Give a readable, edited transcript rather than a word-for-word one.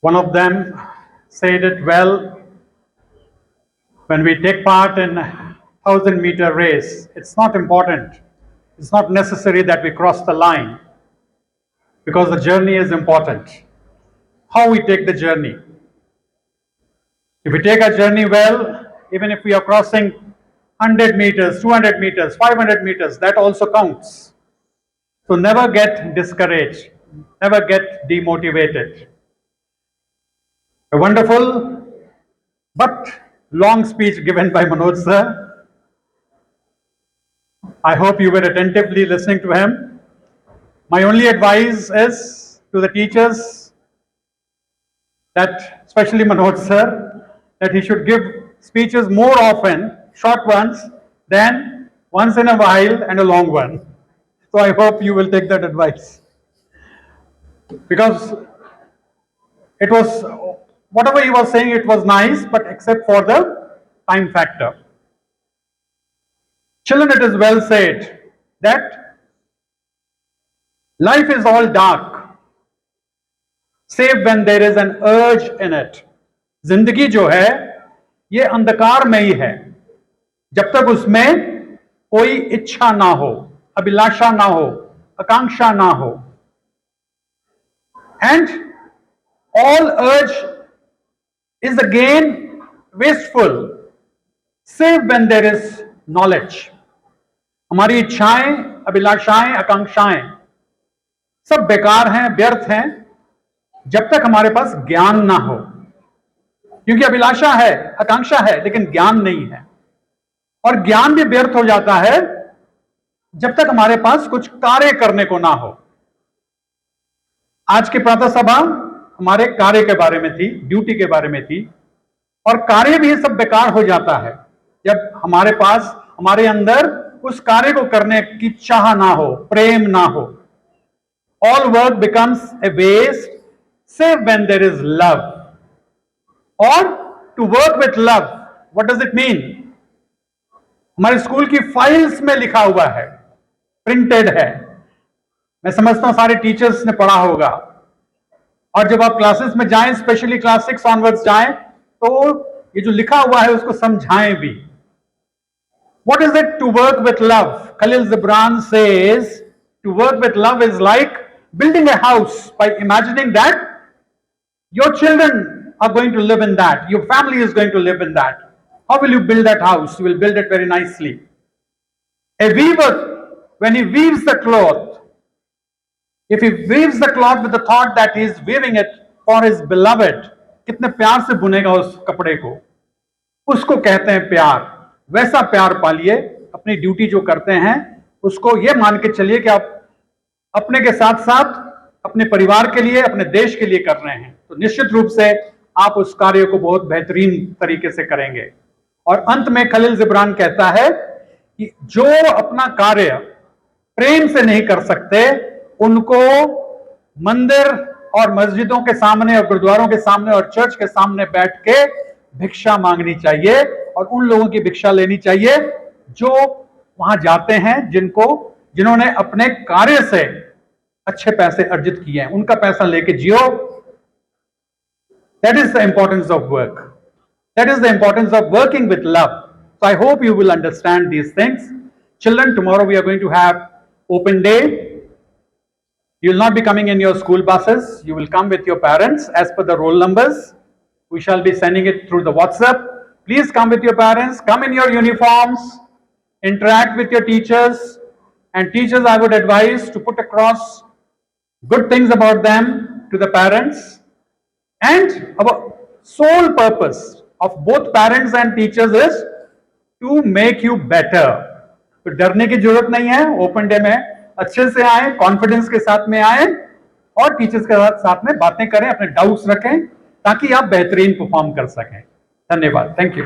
One of them said it well: when we take part in 1,000-meter race, it's not important, it's not necessary that we cross the line, because the journey is important. How we take the journey. If we take a journey well, even if we are crossing 100 meters, 200 meters, 500 meters, that also counts. So never get discouraged, never get demotivated. A wonderful but long speech given by Manoj sir. I hope you were attentively listening to him. My only advice is to the teachers, that especially Manoj sir, that he should give speeches more often, short ones, than once in a while and a long one. So I hope you will take that advice. Because it was, whatever he was saying, it was nice, but except for the time factor. Children, it is well said that life is all dark, save when there is an urge in it. जिंदगी जो है ये अंधकार में ही है, जब तक उसमें कोई इच्छा ना हो, अभिलाषा ना हो, आकांक्षा ना हो. And all urge is again wasteful, save when there is knowledge. हमारी इच्छाएं, अभिलाषाएं, आकांक्षाएं सब बेकार हैं, व्यर्थ हैं, जब तक हमारे पास ज्ञान ना हो. क्योंकि अभिलाषा है, आकांक्षा है, लेकिन ज्ञान नहीं है. और ज्ञान भी व्यर्थ हो जाता है जब तक हमारे पास कुछ कार्य करने को ना हो. आज की प्रातः सभा हमारे कार्य के बारे में थी, ड्यूटी के बारे में थी. और कार्य भी सब बेकार हो जाता है जब हमारे पास, हमारे अंदर उस कार्य को करने की चाह ना हो, प्रेम ना हो. All work becomes a waste, save when there is love. Or to work with love, what does it mean? हमारे स्कूल की फाइल्स में लिखा हुआ है, प्रिंटेड है. मैं समझता हूं सारे टीचर्स ने पढ़ा होगा. और जब आप क्लासेस में जाएं, स्पेशली क्लास 6 ऑनवर्ड्स जाएं, तो ये जो लिखा हुआ है उसको समझाएं भी. What is it to work with love? Khalil Gibran says to work with love is like building a house by imagining that your children are going to live in that, your family is going to live in that. How will you build that house? You will build it very nicely. A weaver, when he weaves the cloth, if he weaves the cloth with the thought that he is weaving it for his beloved, कितने प्यार से बुनेगा उस कपड़े को, उसको कहते हैं प्यार. वैसा प्यार पालिए, अपनी ड्यूटी जो करते हैं उसको ये मान के चलिए कि आप अपने के साथ साथ अपने परिवार के लिए, अपने देश के लिए कर रहे हैं. तो निश्चित रूप से आप उस कार्य को बहुत बेहतरीन तरीके से करेंगे. और अंत में खलील जिब्रान कहता है कि जो अपना कार्य प्रेम से नहीं कर सकते, उनको मंदिर और मस्जिदों के सामने और गुरुद्वारों के सामने और चर्च के सामने बैठ के भिक्षा मांगनी चाहिए, और उन लोगों की भिक्षा लेनी चाहिए जो वहां जाते हैं, जिन्होंने अपने कार्य से अच्छे पैसे अर्जित किए हैं. उनका पैसा लेके जियो. That is the importance of work. That is the importance of working with love. So I hope you will understand these things. Children, tomorrow we are going to have open day. You will not be coming in your school buses. You will come with your parents as per the roll numbers. We shall be sending it through the WhatsApp. Please come with your parents. Come in your uniforms. Interact with your teachers. And teachers, I would advise to put across good things about them to the parents. And our sole purpose of both parents and teachers is to make you better. तो डरने की जरूरत नहीं है. Open day में अच्छे से आए, कॉन्फिडेंस के साथ में आए, और टीचर्स के साथ में बातें करें, अपने डाउट्स रखें, ताकि आप बेहतरीन परफॉर्म कर सकें. धन्यवाद. Thank you.